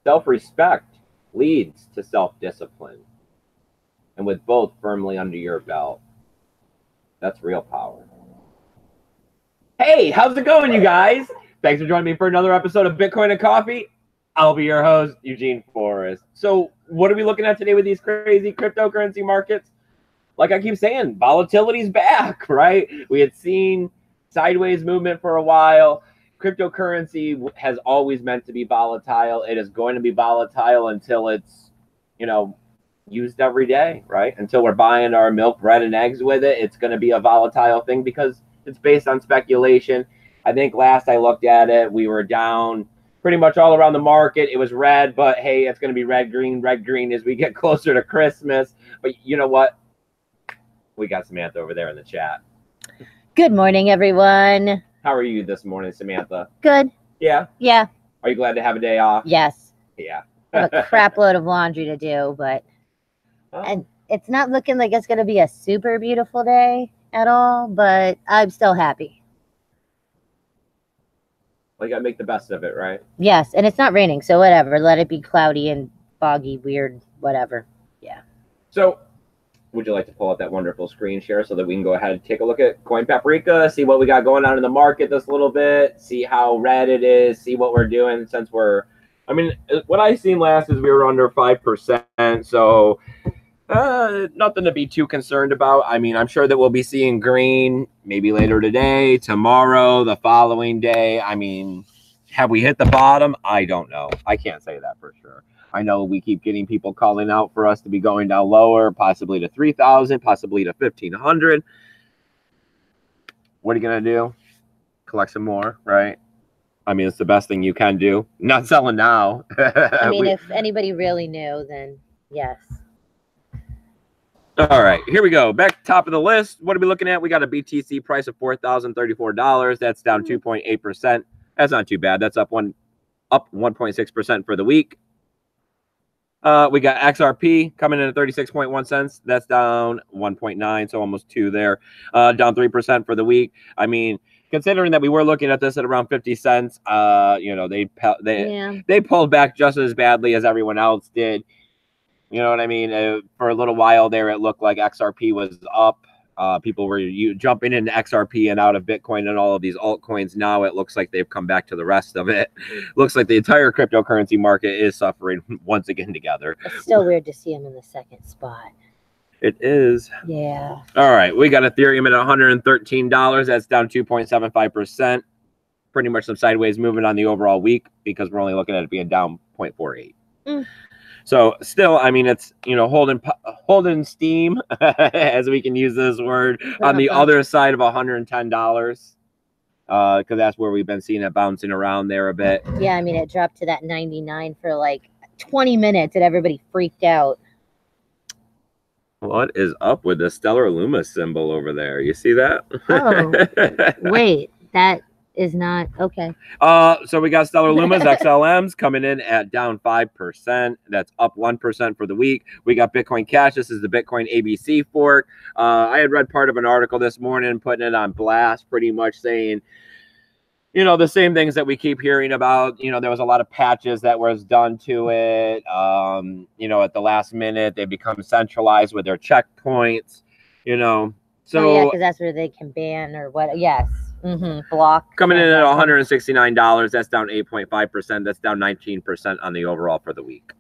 Self-respect leads to self-discipline. And with both firmly under your belt, that's real power. Hey, how's it going, you guys? Thanks for joining me for another episode of Bitcoin and Coffee. I'll be your host, Eugene Forrest. So what are we looking at today with these crazy cryptocurrency markets? Like I keep saying, volatility's back, right? We had seen sideways movement for a while. Cryptocurrency has always meant to be volatile. It is going to be volatile until it's, used every day, right? Until we're buying our milk, bread, and eggs with it, it's going to be a volatile thing because it's based on speculation. I think last I looked at it, we were down pretty much all around the market. It was red, but hey, it's going to be red, green as we get closer to Christmas. But you know what? We got Samantha over there in the chat. Good morning, everyone. How are you this morning, Samantha? Good. Yeah? Yeah. Are you glad to have a day off? Yes. Yeah. I have a crap load of laundry to do, but and it's not looking like it's going to be a super beautiful day at all, but I'm still happy. Well, you got to make the best of it, right? Yes, and it's not raining, so whatever. Let it be cloudy and foggy, weird, whatever. Yeah. So, would you like to pull up that wonderful screen share so that we can go ahead and take a look at Coin Paprika, see what we got going on in the market this little bit, see how red it is, see what we're doing since what I seen last is we were under 5%, so nothing to be too concerned about. I mean, I'm sure that we'll be seeing green maybe later today, tomorrow, the following day. I mean, have we hit the bottom? I don't know. I can't say that for sure. I know we keep getting people calling out for us to be going down lower, possibly to 3,000, possibly to 1,500. What are you going to do? Collect some more, right? I mean, it's the best thing you can do. Not selling now. I mean, if anybody really knew, then yes. All right, here we go. Back top of the list. What are we looking at? We got a BTC price of $4,034. That's down 2.8%. That's not too bad. That's up 1.6% for the week. We got XRP coming in at 36.1 cents. That's down 1.9, so almost 2 there. Down 3% for the week. I mean, considering that we were looking at this at around 50 cents, they pulled back just as badly as everyone else did. You know what I mean? For a little while there, it looked like XRP was up. People were jumping into XRP and out of Bitcoin and all of these altcoins. Now it looks like they've come back to the rest of it. Looks like the entire cryptocurrency market is suffering once again together. It's still weird to see them in the second spot. It is. Yeah. All right. We got Ethereum at $113. That's down 2.75%. Pretty much some sideways movement on the overall week because we're only looking at it being down 0.48. So still, I mean, it's, holding steam, as we can use this word, on the other side of $110, because that's where we've been seeing it bouncing around there a bit. Yeah, I mean, it dropped to that 99 for like 20 minutes and everybody freaked out. What is up with the Stellar Luma symbol over there? You see that? Oh, wait, that is not okay. So we got Stellar Lumas XLMs coming in at down 5%. That's up 1% for the week. We got Bitcoin Cash. This is the Bitcoin ABC fork. I had read part of an article this morning putting it on blast, pretty much saying, the same things that we keep hearing about. There was a lot of patches that was done to it. At the last minute, they become centralized with their checkpoints. So yeah, because that's where they can ban or what? Yes. Block. Coming in at $169. That's down 8.5%. That's down 19% on the overall for the week.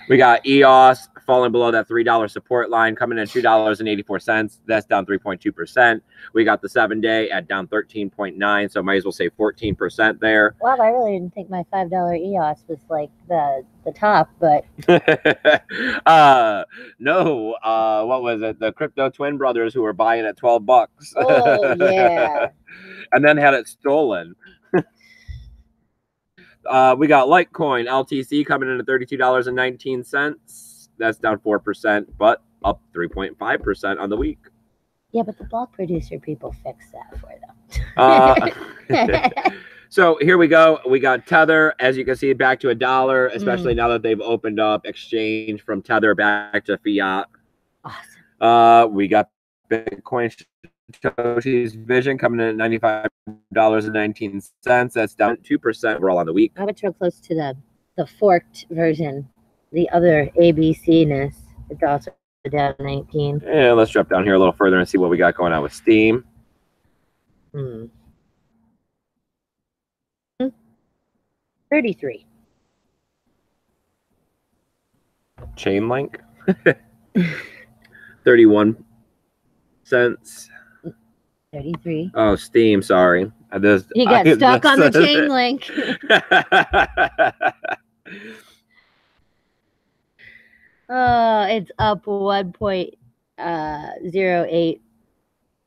We got EOS falling below that $3 support line, coming in at $2.84. That's down 3.2%. We got the 7-day at down 13.9, so might as well say 14% there. Wow, I really didn't think my $5 EOS was like the top, but no, what was it? The crypto twin brothers who were buying at $12. Oh yeah. And then had it stolen. We got Litecoin LTC coming in at $32.19. That's down 4%, but up 3.5% on the week. Yeah, but the block producer people fixed that for them. So here we go. We got Tether, as you can see, back to $1, especially now that they've opened up exchange from Tether back to fiat. Awesome. We got Bitcoin Satoshi's Vision coming in at $95.19. That's down 2% overall on the week. I would throw close to the the forked version, the other ABC-ness. It's also down 19. Yeah, let's drop down here a little further and see what we got going on with Steam. 33. Chain link. 31 cents. 33. Oh, Steam, sorry. He got stuck on the chain link. It's up 1.08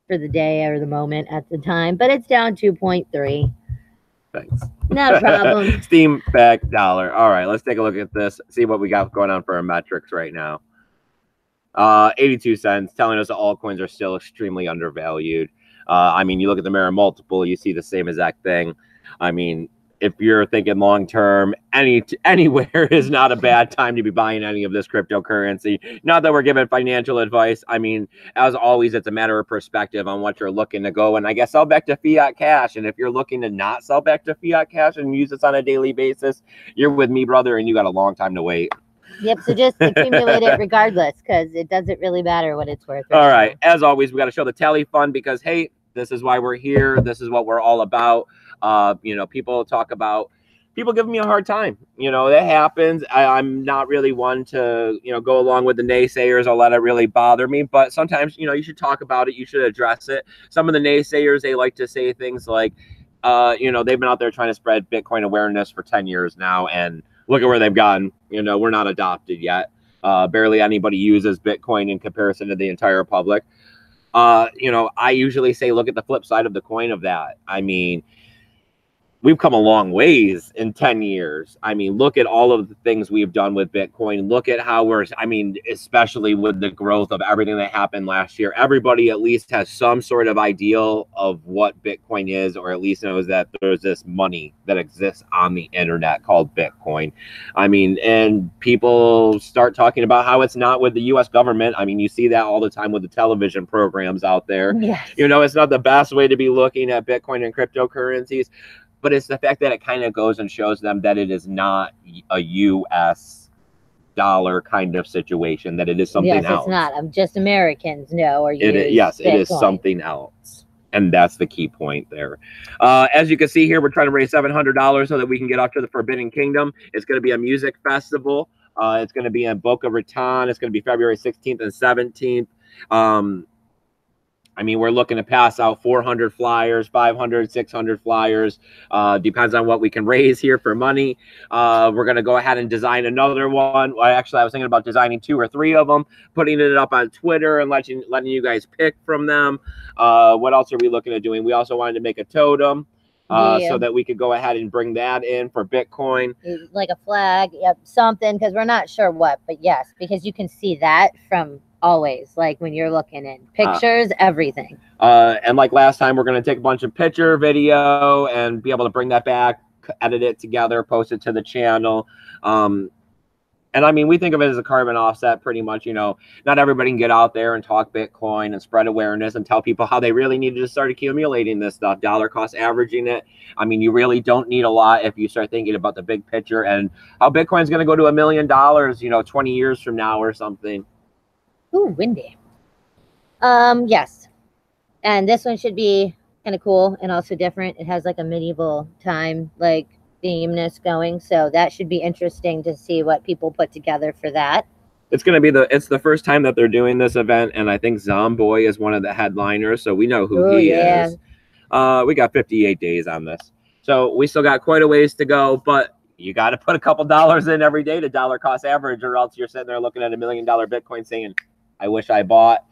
for the day or the moment at the time, but it's down 2.3. Thanks. Not a problem. Steam back dollar. All right, let's take a look at this, see what we got going on for our metrics right now. 82 cents, telling us that altcoins are still extremely undervalued. I mean, you look at the mirror multiple, you see the same exact thing. I mean, if you're thinking long term, anywhere is not a bad time to be buying any of this cryptocurrency. Not that we're giving financial advice. I mean, as always, it's a matter of perspective on what you're looking to go. And I guess sell back to fiat cash. And if you're looking to not sell back to fiat cash and use this on a daily basis, you're with me, brother, and you got a long time to wait. Yep, so just accumulate it regardless, because it doesn't really matter what it's worth. All right, as always, we got to show the tally fund because, hey, this is why we're here. This is what we're all about. You know, people giving me a hard time. You know, that happens. I'm not really one to, you know, go along with the naysayers or let it really bother me. But sometimes, you know, you should talk about it. You should address it. Some of the naysayers, they like to say things like, you know, they've been out there trying to spread Bitcoin awareness for 10 years now. And look at where they've gotten. You know, we're not adopted yet. Barely anybody uses Bitcoin in comparison to the entire public. You know, I usually say, look at the flip side of the coin of that. I mean, we've come a long ways in 10 years. I mean, look at all of the things we've done with Bitcoin. Look at how I mean, especially with the growth of everything that happened last year, everybody at least has some sort of ideal of what Bitcoin is, or at least knows that there's this money that exists on the internet called Bitcoin. I mean, and people start talking about how it's not with the US government. I mean, you see that all the time with the television programs out there. Yes. You know, it's not the best way to be looking at Bitcoin and cryptocurrencies. But it's the fact that it kind of goes and shows them that it is not a U.S. dollar kind of situation, that it is something else. Yes, it's not. I'm just Americans know or use Yes, Bitcoin. it is something else. And that's the key point there. As you can see here, we're trying to raise $700 so that we can get off to the Forbidden Kingdom. It's going to be a music festival. It's going to be in Boca Raton. It's going to be February 16th and 17th. I mean, we're looking to pass out 400 flyers, 500, 600 flyers. Depends on what we can raise here for money. We're going to go ahead and design another one. Well, actually, I was thinking about designing 2 or 3 of them, putting it up on Twitter and letting you guys pick from them. What else are we looking at doing? We also wanted to make a totem. So that we could go ahead and bring that in for Bitcoin. Like a flag, yep, something, because we're not sure what, but yes, because you can see that from always, like when you're looking in pictures, everything. And like last time, we're going to take a bunch of picture, video, and be able to bring that back, edit it together, post it to the channel. And I mean, we think of it as a carbon offset pretty much. You know, not everybody can get out there and talk Bitcoin and spread awareness and tell people how they really need to start accumulating this stuff, dollar cost averaging it. I mean, you really don't need a lot if you start thinking about the big picture and how Bitcoin's going to go to $1 million, you know, 20 years from now or something. Ooh, windy. Yes. And this one should be kind of cool and also different. It has like a medieval time, like, themeness going, so that should be interesting to see what people put together for that. It's going to be it's the first time that they're doing this event, and I think Zomboy is one of the headliners, so we know who he is. We got 58 days on this, so we still got quite a ways to go, but you got to put a couple dollars in every day to dollar cost average, or else you're sitting there looking at $1 million Bitcoin saying, I wish I bought.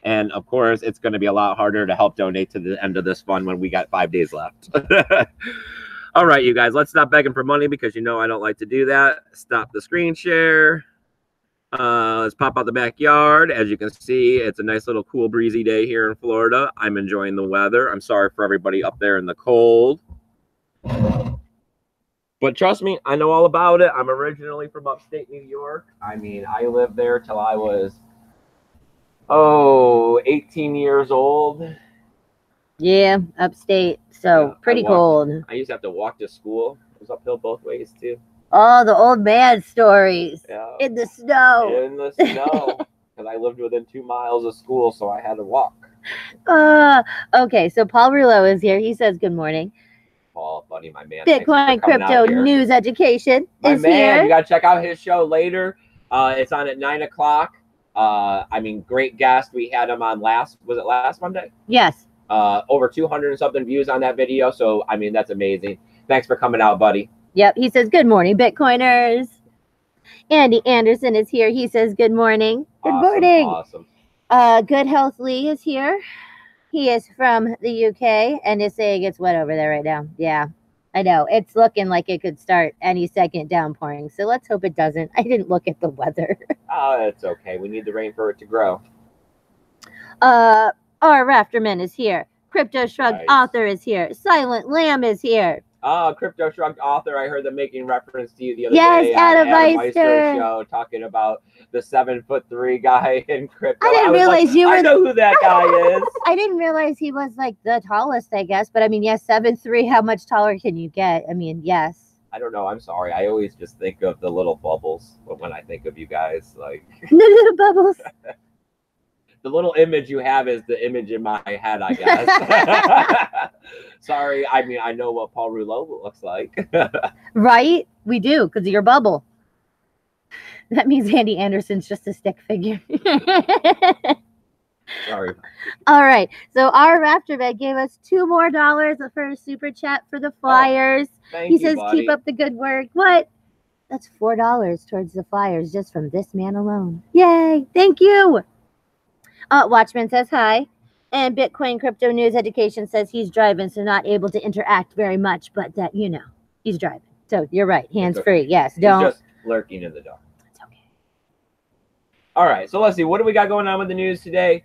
And of course, it's going to be a lot harder to help donate to the end of this fund when we got 5 days left. All right, you guys, let's stop begging for money because you know I don't like to do that. Stop the screen share. Let's pop out the backyard. As you can see, it's a nice little cool breezy day here in Florida. I'm enjoying the weather. I'm sorry for everybody up there in the cold. But trust me, I know all about it. I'm originally from upstate New York. I mean, I lived there till I was, 18 years old. Yeah, upstate. So pretty cold. I used to have to walk to school. It was uphill both ways too. Oh, the old man stories. Yeah. In the snow. In the snow. Because I lived within 2 miles of school, so I had to walk. Okay, so Paul Rouleau is here. He says good morning. Paul, buddy, my man. Bitcoin Crypto News Education my is man, here. You got to check out his show later. It's on at 9 o'clock. I mean, great guest. We had him on last Monday? Yes. Over 200 and something views on that video. So, I mean, that's amazing. Thanks for coming out, buddy. Yep. He says, good morning, Bitcoiners. Andy Anderson is here. He says, good morning. Good morning. Awesome. Good Health Lee is here. He is from the UK and is saying it's wet over there right now. Yeah, I know. It's looking like it could start any second downpouring. So let's hope it doesn't. I didn't look at the weather. Oh, it's okay. We need the rain for it to grow. Our Rafterman is here. Crypto Shrugged author is here. Silent Lamb is here. Oh, Crypto Shrugged author. I heard them making reference to you the other on day Adam Meister show, talking about the 7'3" guy in crypto. I didn't realize you were. I know who that guy is. I didn't realize he was like the tallest, I guess. But I mean, yes, 7'3". How much taller can you get? I mean, yes. I don't know. I'm sorry. I always just think of the little bubbles when I think of you guys. Like the little bubbles. The little image you have is the image in my head, I guess. Sorry. I mean, I know what Paul Rouleau looks like. Right? We do, because of your bubble. That means Andy Anderson's just a stick figure. Sorry. All right. So our Raptorman gave us $2 more for a super chat for the Flyers. He says, buddy. Keep up the good work. What? That's $4 towards the Flyers just from this man alone. Yay. Thank you. Watchman says hi. And Bitcoin Crypto News Education says he's driving, so not able to interact very much, but that, you know, he's driving. So you're right. Hands free. Yes. Don't. He's just lurking in the dark. It's okay. All right. So let's see. What do we got going on with the news today?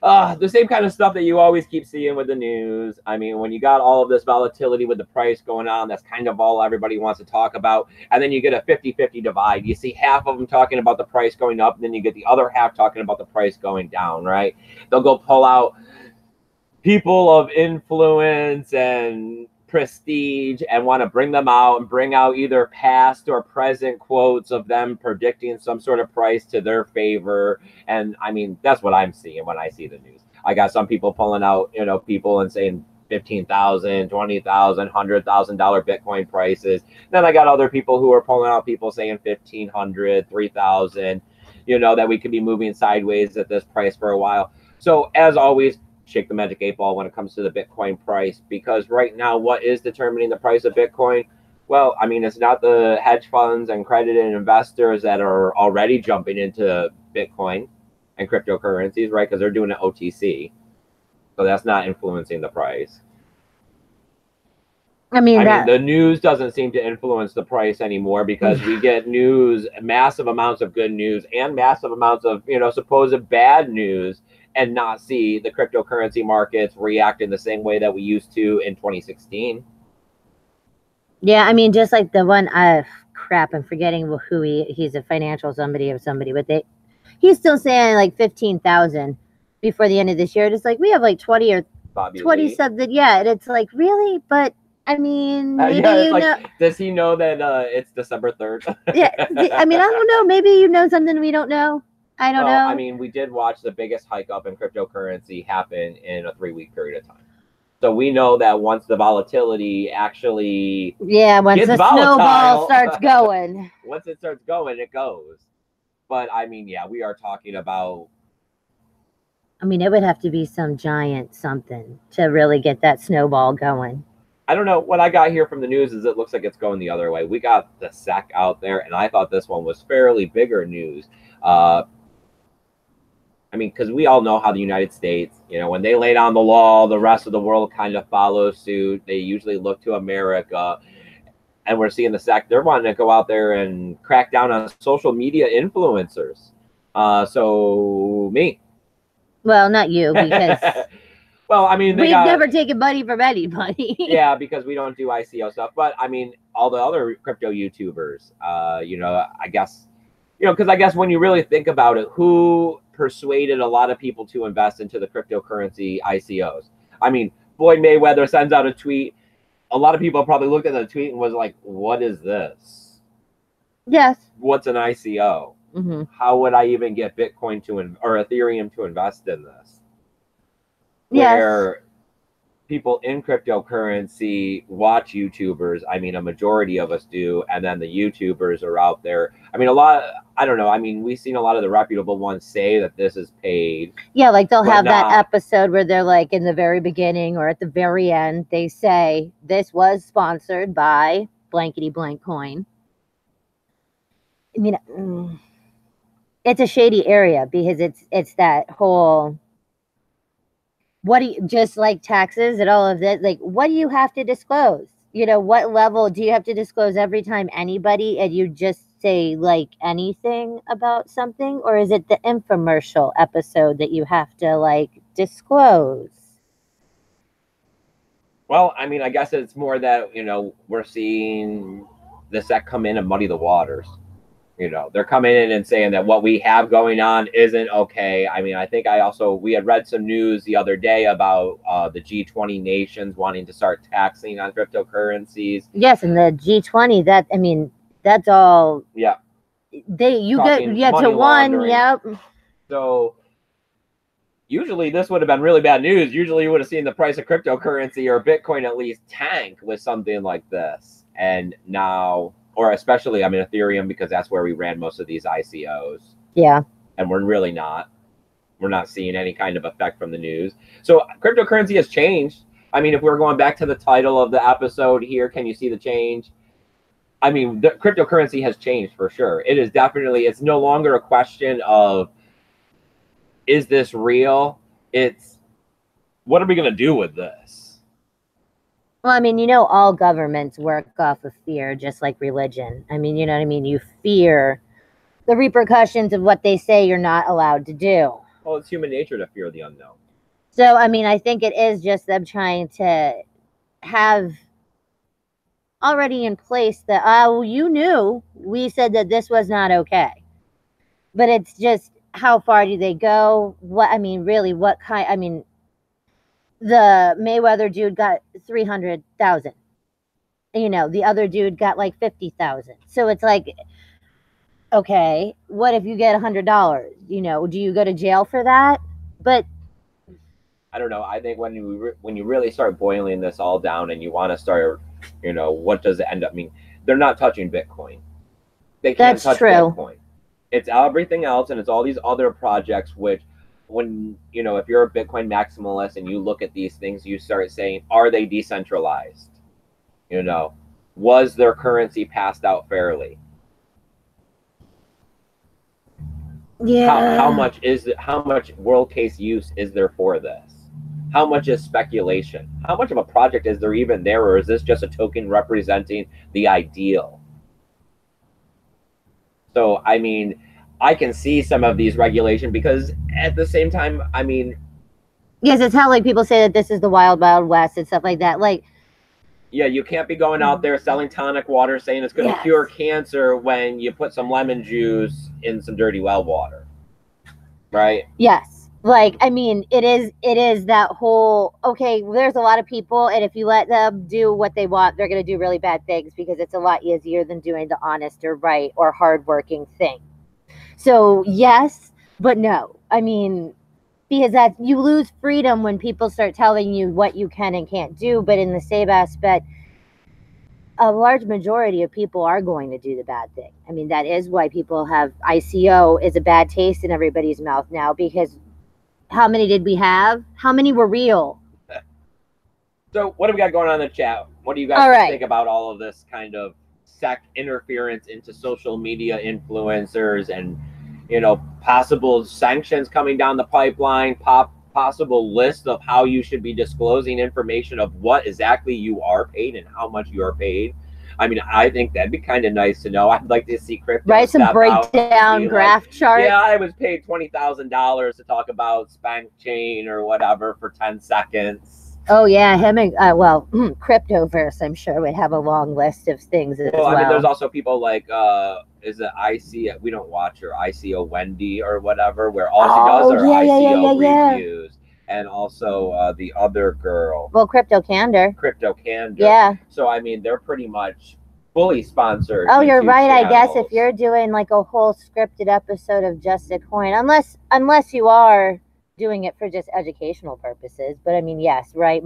The same kind of stuff that you always keep seeing with the news. I mean, when you got all of this volatility with the price going on, that's kind of all everybody wants to talk about. And then you get a 50-50 divide. You see half of them talking about the price going up, and then you get the other half talking about the price going down, right? They'll go pull out people of influence and prestige and want to bring them out and bring out either past or present quotes of them predicting some sort of price to their favor. And I mean, that's what I'm seeing when I see the news. I got some people pulling out, you know, people and saying $15,000, $20,000, $100,000 Bitcoin prices. Then I got other people who are pulling out people saying $1,500, $3,000, you know, that we could be moving sideways at this price for a while. So as always, shake the magic 8 ball when it comes to the Bitcoin price, because right now, what is determining the price of Bitcoin? Well, I mean, it's not the hedge funds and accredited investors that are already jumping into Bitcoin and cryptocurrencies, right? Because they're doing it OTC. So that's not influencing the price. I mean, the news doesn't seem to influence the price anymore, because we get news, massive amounts of good news and massive amounts of, you know, supposed bad news, and not see the cryptocurrency markets react in the same way that we used to in 2016. Yeah, I mean, just like the one, crap, I'm forgetting who he's a financial somebody, but he's still saying like 15,000 before the end of this year. It's like, we have like 20 or Bobby 20 Lee. something. Yeah, and it's like, really? But I mean, maybe does he know that it's December 3rd? Yeah, I mean, I don't know. Maybe you know something we don't know. I don't know. I mean, we did watch the biggest hike up in cryptocurrency happen in a 3-week period of time. So we know that once the volatility actually once the snowball starts going. Once it starts going, it goes. But I mean, yeah, we are talking about. I mean, it would have to be some giant something to really get that snowball going. I don't know. What I got here from the news is it looks like it's going the other way. We got the SEC out there, and I thought this one was fairly bigger news. I mean, because we all know how the United States, you know, when they lay down the law, the rest of the world kind of follows suit. They usually look to America. And we're seeing the SEC, they're wanting to go out there and crack down on social media influencers. So me. Well, not you, because well, I mean, we've never taken money from anybody. Yeah, because we don't do ICO stuff. But I mean, all the other crypto YouTubers, you know, I guess, you know, because I guess when you really think about it, who persuaded a lot of people to invest into the cryptocurrency ICOs? I mean, Floyd Mayweather sends out a tweet. A lot of people probably looked at the tweet and was like, what is this? Yes. What's an ICO? Mm-hmm. How would I even get Bitcoin or Ethereum to invest in this? Yes. Where people in cryptocurrency watch YouTubers. I mean, a majority of us do, and then the YouTubers are out there. I mean, a lot. I don't know. I mean, we've seen a lot of the reputable ones say that this is paid. Yeah, like they'll have that not. episode where they're like in the very beginning or at the very end, they say this was sponsored by blankety blank coin. I mean, it's a shady area because it's that whole. What do you, just like taxes and all of that, like what do you have to disclose? You know, what level do you have to disclose every time anybody and you just say like anything about something, or is it the infomercial episode that you have to like disclose? Well, I mean, I guess it's more that, you know, we're seeing the SEC come in and muddy the waters. You know, they're coming in and saying that what we have going on isn't okay. I mean, I think we had read some news the other day about the G20 nations wanting to start taxing on cryptocurrencies. Yes, and the G20, that, I mean, that's all. Yeah. You Talking get money to one, laundering. yep. So usually this would have been really bad news. Usually you would have seen the price of cryptocurrency or Bitcoin at least tank with something like this. And now, or especially, I mean, Ethereum, because that's where we ran most of these ICOs. Yeah. And we're really not. We're not seeing any kind of effect from the news. So cryptocurrency has changed. I mean, if we're going back to the title of the episode here, can you see the change? I mean, the cryptocurrency has changed for sure. It is definitely, it's no longer a question of, is this real? It's, what are we going to do with this? Well, I mean, you know, all governments work off of fear, just like religion. I mean, you know what I mean? You fear the repercussions of what they say you're not allowed to do. Well, it's human nature to fear the unknown. So, I mean, I think it is just them trying to have already in place that, well, you knew we said that this was not okay. But it's just, how far do they go? What, I mean, really, what kind? I mean, the Mayweather dude got 300,000. You know, the other dude got like 50,000. So it's like, okay, what if you get $100? You know, do you go to jail for that? But I don't know. I think when you really start boiling this all down and you want to start, you know, what does it end up mean? They're not touching Bitcoin. They can't touch Bitcoin. It's everything else, and it's all these other projects. Which, when you know, if you're a Bitcoin maximalist and you look at these things, you start saying, are they decentralized? You know, was their currency passed out fairly? Yeah. How much is it? How much world case use is there for this? How much is speculation? How much of a project is there even there, or is this just a token representing the ideal? So, I mean, I can see some of these regulations because at the same time, I mean, yes, it's how like people say that this is the wild, wild west and stuff like that. Like, yeah, you can't be going out there selling tonic water saying it's going to cure cancer when you put some lemon juice in some dirty well water, right? Yes. Like, I mean, it is that whole, okay, there's a lot of people, and if you let them do what they want, they're going to do really bad things because it's a lot easier than doing the honest or right or hardworking thing. So, yes, but no. I mean, because that you lose freedom when people start telling you what you can and can't do, but in the same aspect, a large majority of people are going to do the bad thing. I mean, that is why people have ICO is a bad taste in everybody's mouth now, because how many did we have? How many were real? So what do we got going on in the chat? What do you guys think about all of this kind of SEC interference into social media influencers and, you know, possible sanctions coming down the pipeline, possible list of how you should be disclosing information of what exactly you are paid and how much you are paid? I mean, I think that'd be kind of nice to know. I'd like to see crypto. Right, some breakdown graph chart. Yeah, I was paid $20,000 to talk about Spank Chain or whatever for 10 seconds. Oh yeah, him and Cryptoverse, I'm sure would have a long list of things as well. I mean, there's also people like is it we don't watch her ICO Wendy or whatever, where all she does are ICO reviews. And also the other girl. Well, Candor. Candor. Yeah. So, I mean, they're pretty much fully sponsored. Oh, you're YouTube right. I guess if channels. you're doing like a whole scripted episode of Just a Coin, unless you are doing it for just educational purposes. But I mean, yes, right.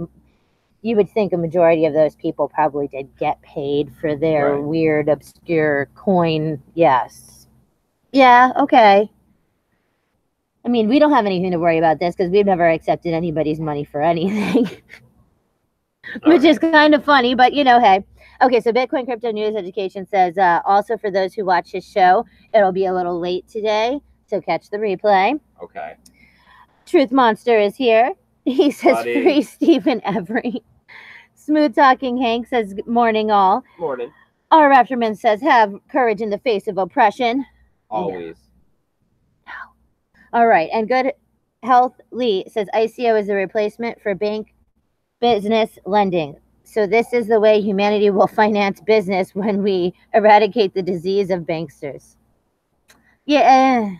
You would think a majority of those people probably did get paid for their weird, obscure coin. Yes. Yeah. Okay. I mean, we don't have anything to worry about this because we've never accepted anybody's money for anything, which is kind of funny, but hey. Okay, so Bitcoin Crypto News Education says, also for those who watch his show, it'll be a little late today, so catch the replay. Okay. Truth Monster is here. He says, free Stephen Every. Smooth Talking Hank says, morning all. Morning. R. Raptorman says, have courage in the face of oppression. Always. All right. And Good Health Lee says ICO is a replacement for bank business lending. So this is the way humanity will finance business when we eradicate the disease of banksters. Yeah.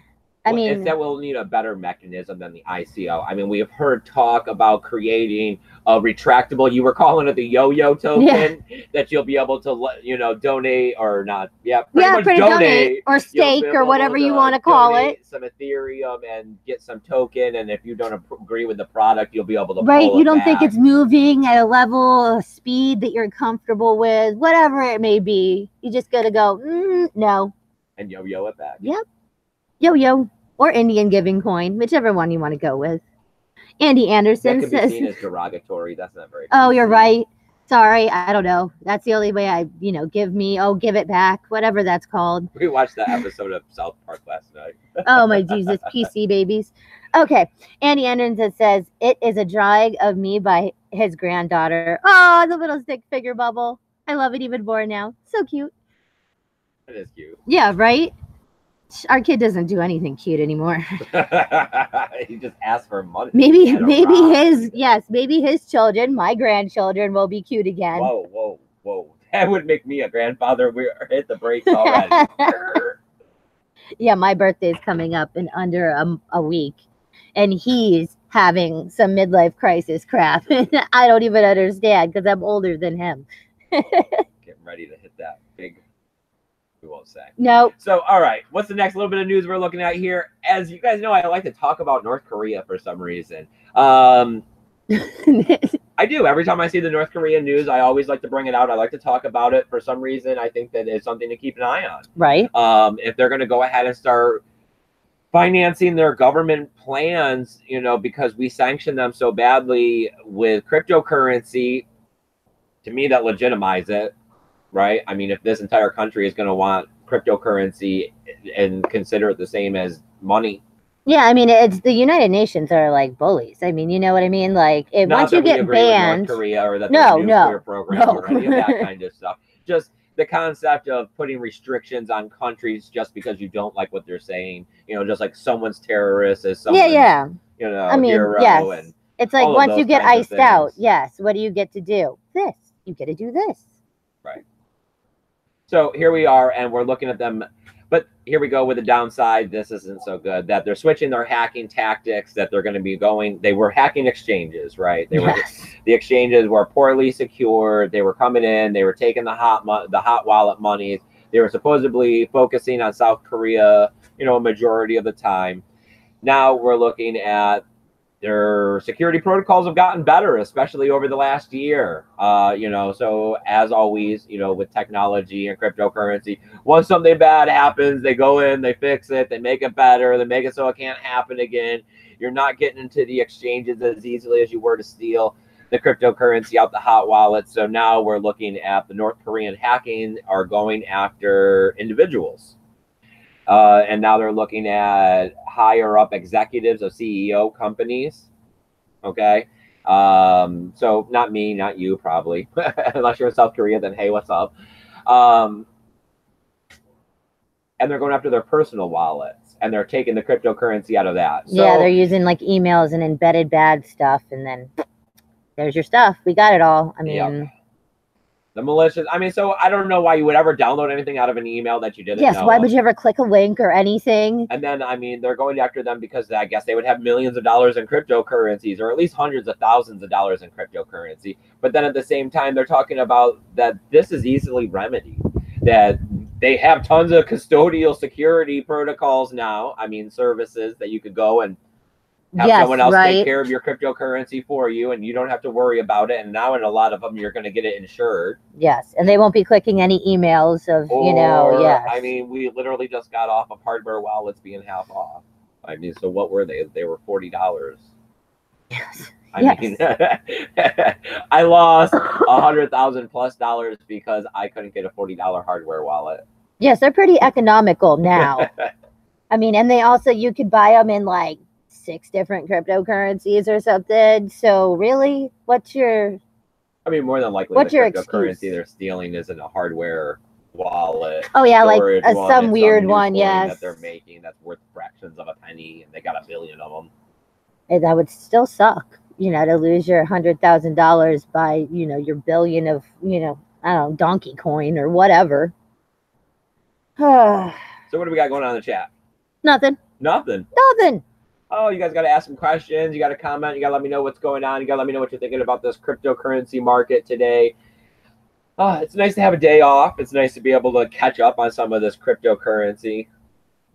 I mean, if that will need a better mechanism than the ICO. I mean, we have heard talk about creating a retractable. You were calling it the yo-yo token that you'll be able to, donate or not. Yeah, pretty much donate or stake or whatever you want to call it. Some Ethereum and get some token, and if you don't agree with the product, you'll be able to. Right, pull you don't back. think it's moving at a level of speed that you're comfortable with, whatever it may be. You just gotta go no, and yo-yo it back. Yep, yo-yo. Or Indian giving coin, whichever one you want to go with. Andy Anderson says... That could be seen as derogatory. That's not very... Oh, you're right. Sorry, I don't know. That's the only way I, give it back, whatever that's called. We watched that episode of South Park last night. Oh, my Jesus, PC babies. Okay, Andy Anderson says, it is a drawing of me by his granddaughter. Oh, the little stick figure bubble. I love it even more now. So cute. It is cute. Yeah, right? Our kid doesn't do anything cute anymore. He just asks for money. Maybe his children, my grandchildren, will be cute again. Whoa. That would make me a grandfather. We're hit the brakes already. Yeah, my birthday's coming up in under a week. And he's having some midlife crisis crap. I don't even understand because I'm older than him. Getting ready to hit that big... We won't say. No. So, all right. What's the next little bit of news we're looking at here? As you guys know, I like to talk about North Korea for some reason. I do. Every time I see the North Korean news, I always like to bring it out. I like to talk about it for some reason. I think that it's something to keep an eye on. Right. If they're going to go ahead and start financing their government plans, because we sanction them so badly with cryptocurrency, to me, that legitimizes it. Right. I mean, if this entire country is going to want cryptocurrency and consider it the same as money. Yeah, I mean, it's the United Nations are like bullies. I mean, you know what I mean? Like, once you get banned, North Korea or that nuclear program or any of that kind of stuff. Just the concept of putting restrictions on countries just because you don't like what they're saying. Just like someone's terrorist is someone's, I mean, hero. Yes. And it's like once you get iced out, yes. What do you get to do? This. You get to do this. Right. So here we are, and we're looking at them. But here we go with the downside. This isn't so good. That they're switching their hacking tactics. That they're going to be going. They were hacking exchanges, right? The exchanges were poorly secured. They were coming in. They were taking the hot wallet monies. They were supposedly focusing on South Korea, a majority of the time. Now we're looking at their security protocols have gotten better, especially over the last year. So as always, with technology and cryptocurrency, once something bad happens, they go in, they fix it, they make it better, they make it so it can't happen again. You're not getting into the exchanges as easily as you were to steal the cryptocurrency out the hot wallet. So now we're looking at the North Korean hacking are going after individuals. And now they're looking at higher up executives of CEO companies. Okay. So not me, not you, probably. Unless you're in South Korea, then hey, what's up? And they're going after their personal wallets, and they're taking the cryptocurrency out of that. So, yeah, they're using like emails and embedded bad stuff, and then there's your stuff. We got it all. I mean... Yep. The malicious. I mean, so I don't know why you would ever download anything out of an email that you didn't know. Yes, why would you ever click a link or anything? And then, I mean, they're going after them because I guess they would have millions of dollars in cryptocurrencies, or at least hundreds of thousands of dollars in cryptocurrency. But then at the same time, they're talking about that this is easily remedied. that they have tons of custodial security protocols now. I mean, services that you could go and have someone else take care of your cryptocurrency for you, and you don't have to worry about it. And now in a lot of them, you're going to get it insured. Yes, and they won't be clicking any emails of, yes. I mean, we literally just got off of hardware wallets being half off. I mean, so what were they? They were $40. Yes. I mean, I lost $100,000+ because I couldn't get a $40 hardware wallet. Yes, they're pretty economical now. I mean, and they also, you could buy them in like 6 different cryptocurrencies or something. So really, what's your... I mean, more than likely, what's the your cryptocurrency excuse? they're stealing isn't a hardware wallet. Oh yeah, like one. some weird one, yes. That they're making that's worth fractions of a penny, and they got 1 billion of them. And that would still suck, to lose your $100,000 by, your billion of, I don't know, donkey coin or whatever. So what do we got going on in the chat? Nothing. Nothing. Nothing. Oh, you guys got to ask some questions. You got to comment. You got to let me know what's going on. You got to let me know what you're thinking about this cryptocurrency market today. It's nice to have a day off. It's nice to be able to catch up on some of this cryptocurrency.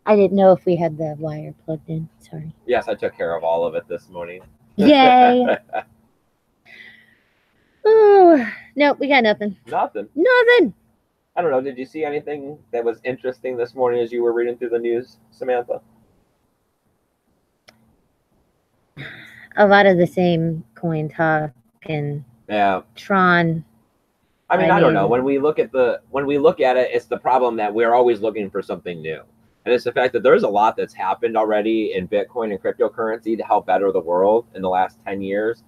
I didn't know if we had the wire plugged in. Sorry. Yes, I took care of all of it this morning. Yay. Oh, no, we got nothing. Nothing. Nothing. I don't know. Did you see anything that was interesting this morning as you were reading through the news, Samantha? A lot of the same coin talk and Tron. I mean, I don't know. When we look at it, it's the problem that we're always looking for something new. And it's the fact that there's a lot that's happened already in Bitcoin and cryptocurrency to help better the world in the last 10 years.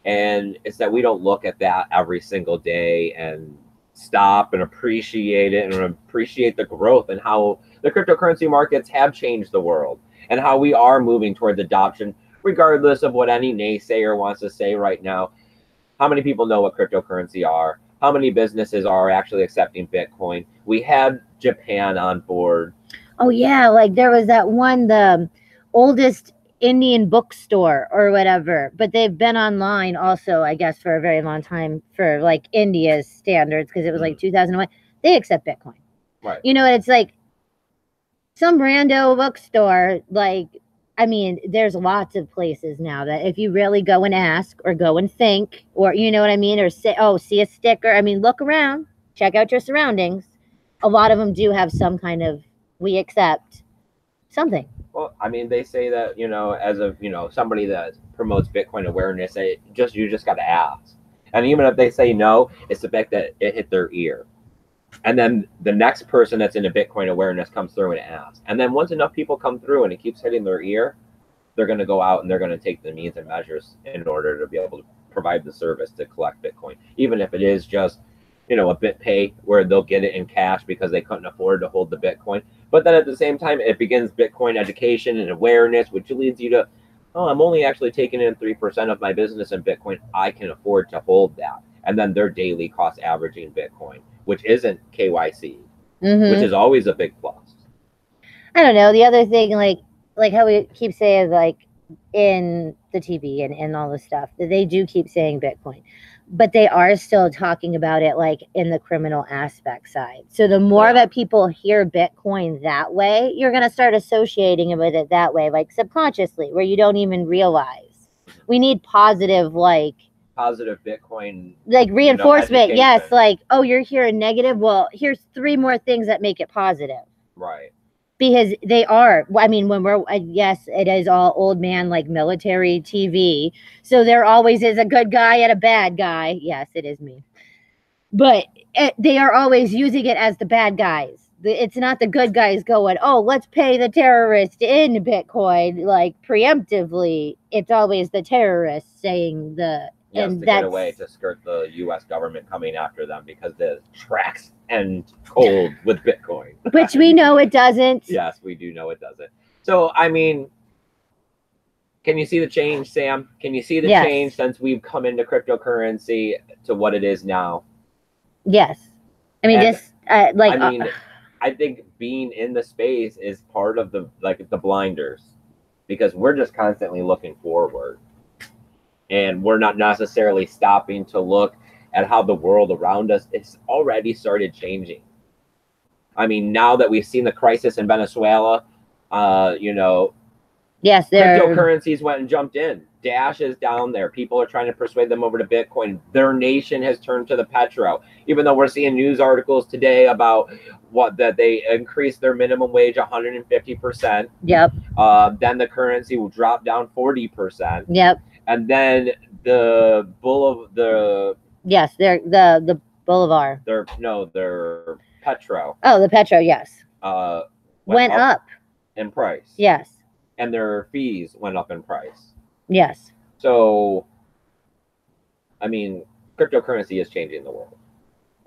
And it's that we don't look at that every single day and stop and appreciate it and appreciate the growth and how the cryptocurrency markets have changed the world and how we are moving towards adoption, regardless of what any naysayer wants to say right now. How many people know what cryptocurrency are? How many businesses are actually accepting Bitcoin? We had Japan on board. Oh, yeah. Like there was that one, the oldest Indian bookstore or whatever, but they've been online also, I guess, for a very long time for like India's standards, because it was like 2001. They accept Bitcoin. Right. It's like some rando bookstore. Like, I mean, there's lots of places now that if you really go and ask or go and think, or you know what I mean, or say, oh, see a sticker. I mean, look around, check out your surroundings. A lot of them do have some kind of, we accept something. Well, I mean, they say that, as a, somebody that promotes Bitcoin awareness, you just got to ask. And even if they say no, it's the fact that it hit their ear. And then the next person that's into Bitcoin awareness comes through and asks. And then once enough people come through and it keeps hitting their ear, they're going to go out and they're going to take the means and measures in order to be able to provide the service to collect Bitcoin. Even if it is just, a BitPay where they'll get it in cash because they couldn't afford to hold the Bitcoin. But then at the same time, it begins Bitcoin education and awareness, which leads you to, oh, I'm only actually taking in 3% of my business in Bitcoin. I can afford to hold that. And then their daily cost averaging Bitcoin, which isn't KYC, which is always a big plus. I don't know. The other thing, like how we keep saying, like in the TV and all this stuff, that they do keep saying Bitcoin, but they are still talking about it like in the criminal aspect side. So the more that people hear Bitcoin that way, you're going to start associating with it that way, like subconsciously, where you don't even realize. We need positive Bitcoin, like reinforcement. Yes, like, oh, you're hearing negative. Well, here's 3 more things that make it positive. Right. Because they are, I mean, when we're, yes, it is all old man, like military TV. So there always is a good guy and a bad guy. Yes, it is me. But they are always using it as the bad guys. It's not the good guys going, oh, let's pay the terrorist in Bitcoin, like preemptively. It's always the terrorists saying to get away to skirt the U.S. government coming after them because the tracks end cold with Bitcoin. Which we know it doesn't. Yes, we do know it doesn't. So, I mean, can you see the change, Sam? Can you see the change since we've come into cryptocurrency to what it is now? Yes. I mean, I think being in the space is part of the blinders, because we're just constantly looking forward. And we're not necessarily stopping to look at how the world around us has already started changing. I mean, now that we've seen the crisis in Venezuela, you know, yes, cryptocurrencies went and jumped in. Dash is down there. People are trying to persuade them over to Bitcoin. Their nation has turned to the petro. Even though we're seeing news articles today about that they increased their minimum wage 150%. Yep. Then the currency will drop down 40%. Yep. And then the yes, the Bolivar. Their petro. Oh, the petro, yes. Went up in price. Yes. And their fees went up in price. Yes. So, I mean, cryptocurrency is changing the world.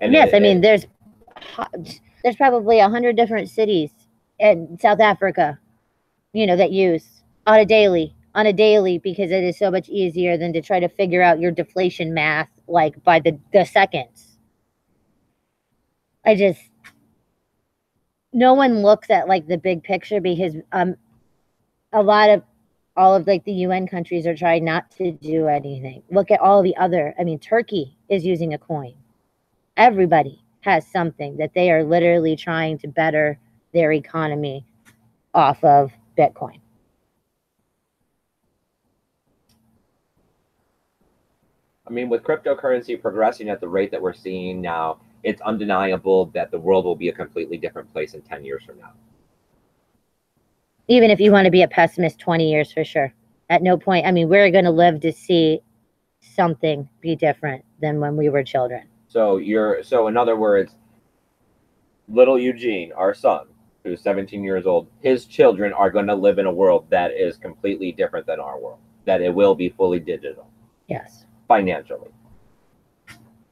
And yes, I mean, there's probably 100 different cities in South Africa, you know, that use on a daily, because it is so much easier than to try to figure out your deflation math like by the seconds. No one looks at like the big picture, because all of like the UN countries are trying not to do anything. Look at all the other, I mean, Turkey is using a coin. Everybody has something that they are literally trying to better their economy off of Bitcoin. I mean, with cryptocurrency progressing at the rate that we're seeing now, it's undeniable that the world will be a completely different place in 10 years from now. Even if you want to be a pessimist, 20 years for sure. At no point, I mean, we're going to live to see something be different than when we were children. So in other words, little Eugene, our son, who's 17 years old, his children are going to live in a world that is completely different than our world, that it will be fully digital. Yes. Financially.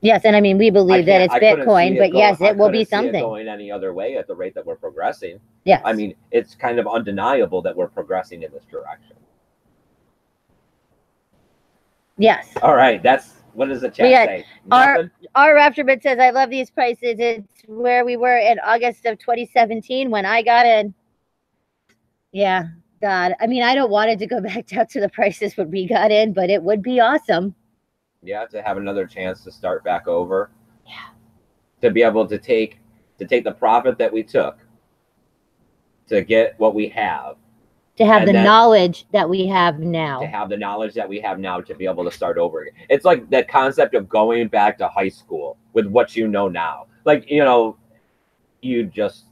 Yes, and I mean, we believe that it's Bitcoin, but yes, it will be something. Going any other way at the rate that we're progressing. Yes. I mean, it's kind of undeniable that we're progressing in this direction. Yes. All right, what does the chat say? Our Raptorman says, I love these prices. It's where we were in August of 2017 when I got in. Yeah, God. I mean, I don't want it to go back down to the prices when we got in, but it would be awesome. Yeah, to have another chance to start back over. Yeah. To be able to take the profit that we took to get what we have. To have the knowledge that we have now. To have the knowledge that we have now to be able to start over again. It's like the concept of going back to high school with what you know now. Like, you know, you just...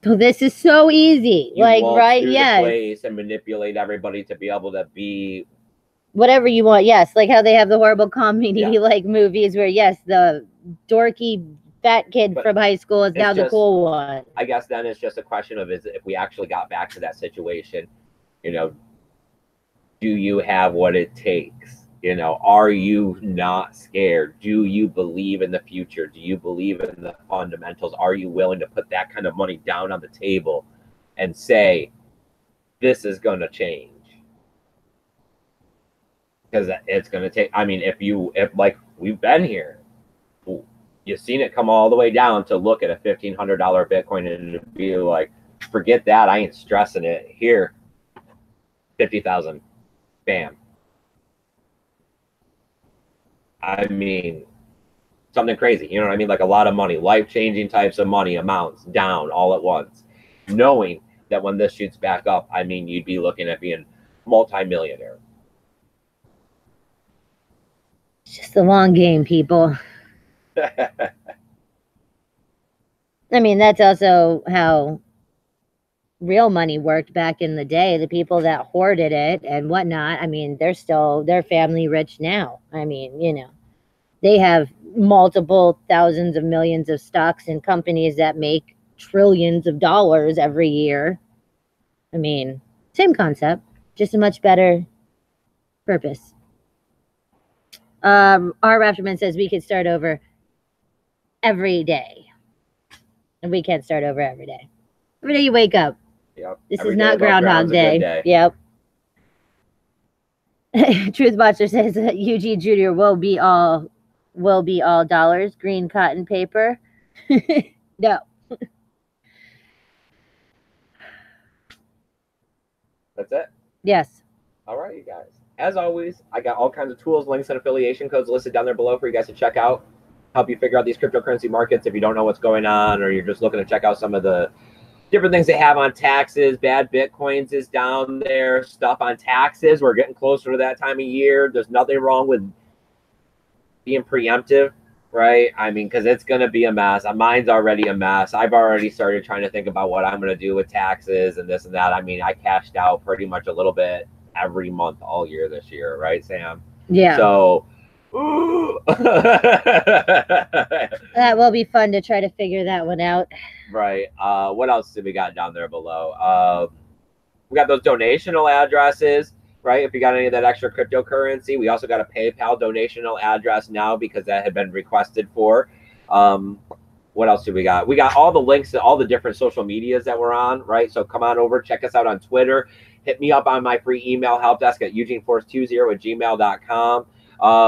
So this is so easy. Like, right? Yes. Place and manipulate everybody to be able to be... whatever you want. Yes, like how they have the horrible comedy like movies where yes, the dorky fat kid from high school is now the cool one. I guess then it's just a question of if we actually got back to that situation, you know, do you have what it takes? You know, are you not scared? Do you believe in the future? Do you believe in the fundamentals? Are you willing to put that kind of money down on the table and say, this is going to change? Because it's going to take, I mean, if like we've been here, you've seen it come all the way down to look at a $1,500 Bitcoin and be like, forget that. I ain't stressing it. Here, 50,000. Bam. I mean, something crazy. You know what I mean? Like a lot of money, life-changing types of money amounts down all at once. Knowing that when this shoots back up, I mean, you'd be looking at being multi-millionaire. It's just a long game, people. I mean, that's also how real money worked back in the day. The people that hoarded it and whatnot, I mean, they're family rich now. I mean, you know, they have multiple thousands of millions of stocks in companies that make trillions of dollars every year. I mean, same concept, just a much better purpose. Our Raptorman says we could start over every day. And we can't start over every day. Every day you wake up. Yep. This is not Groundhog Day. Yep. Truthwatcher says that Eugene Jr. will be all dollars, green cotton paper. No. That's it? Yes. All right, you guys. As always, I got all kinds of tools, links, and affiliation codes listed down there below for you guys to check out. help you figure out these cryptocurrency markets if you don't know what's going on, or you're just looking to check out some of the different things they have on taxes. Bad Bitcoins is down there. Stuff on taxes. We're getting closer to that time of year. There's nothing wrong with being preemptive, right? I mean, because it's going to be a mess. Mine's already a mess. I've already started trying to think about what I'm going to do with taxes and this and that. I mean, I cashed out pretty much a little bit every month all year this year, right, Sam? Yeah. So that will be fun to try to figure that one out. Right. What else did we got down there below? We got those donational addresses, right? If you got any of that extra cryptocurrency, we also got a PayPal donational address now because that had been requested for. What else do we got? We got all the links to all the different social medias that we're on, right? So come on over, check us out on Twitter. Hit me up on my free email help desk at eugeneforce20@gmail.com.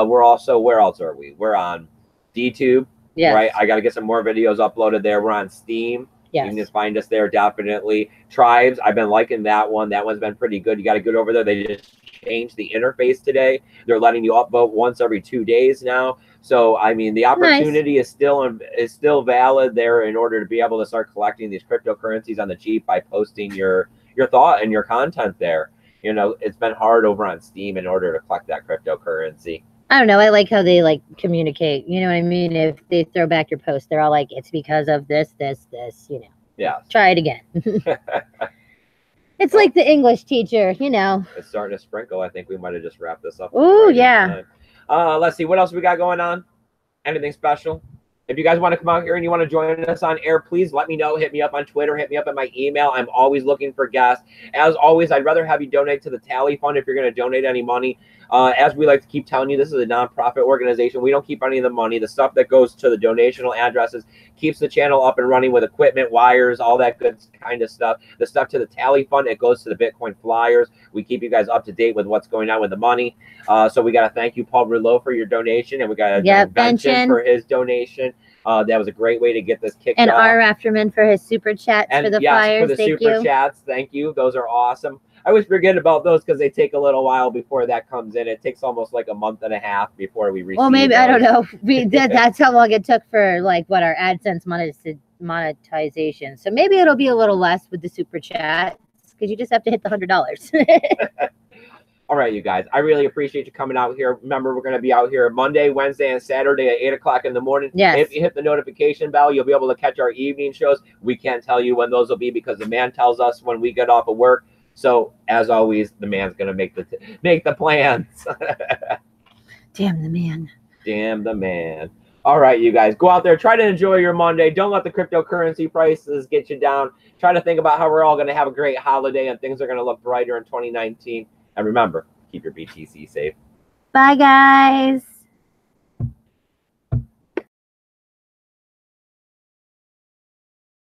We're also, where else are we? We're on DTube. Yes. Right, I got to get some more videos uploaded there. We're on Steam. Yes. You can just find us there, definitely. Tribes, I've been liking that one. That one's been pretty good. You got to get over there. They just changed the interface today. They're letting you upvote once every 2 days now. So, I mean, the opportunity is still valid there in order to be able to start collecting these cryptocurrencies on the cheap by posting your thought and your content there. You know, it's been hard over on Steam in order to collect that cryptocurrency. I don't know. I like how they like communicate. You know what I mean? If they throw back your post, they're all like, it's because of this, you know. Yeah. Try it again. It's like the English teacher, you know. It's starting to sprinkle. I think we might have just wrapped this up. Oh, yeah. Let's see. What else we got going on? Anything special? If you guys want to come out here and you want to join us on air, please let me know. Hit me up on Twitter. Hit me up at my email. I'm always looking for guests. As always, I'd rather have you donate to the Tally Fund if you're going to donate any money. As we like to keep telling you, this is a nonprofit organization. We don't keep any of the money. The stuff that goes to the donational addresses keeps the channel up and running with equipment, wires, all that good kind of stuff. The stuff to the Tally Fund, it goes to the Bitcoin Flyers. We keep you guys up to date with what's going on with the money. So we got to thank you, Paul Rouleau, for your donation, and we got to Benson for his donation. That was a great way to get this kicked off. And R. Afterman for his super chats for the Flyers. For the super chats. Thank you. Those are awesome. I always forget about those because they take a little while before that comes in. It takes almost like a month and a half before we receive. Well, maybe, I don't know. That's how long it took for like what our AdSense monetization. So maybe it'll be a little less with the super chats because you just have to hit the $100. All right, you guys. I really appreciate you coming out here. Remember, we're going to be out here Monday, Wednesday, and Saturday at 8 o'clock in the morning. Yes. If you hit the notification bell, you'll be able to catch our evening shows. We can't tell you when those will be because the man tells us when we get off of work. So, as always, the man's going to make the plans. Damn the man. Damn the man. All right, you guys. Go out there. Try to enjoy your Monday. Don't let the cryptocurrency prices get you down. Try to think about how we're all going to have a great holiday and things are going to look brighter in 2019. And remember, keep your BTC safe. Bye, guys.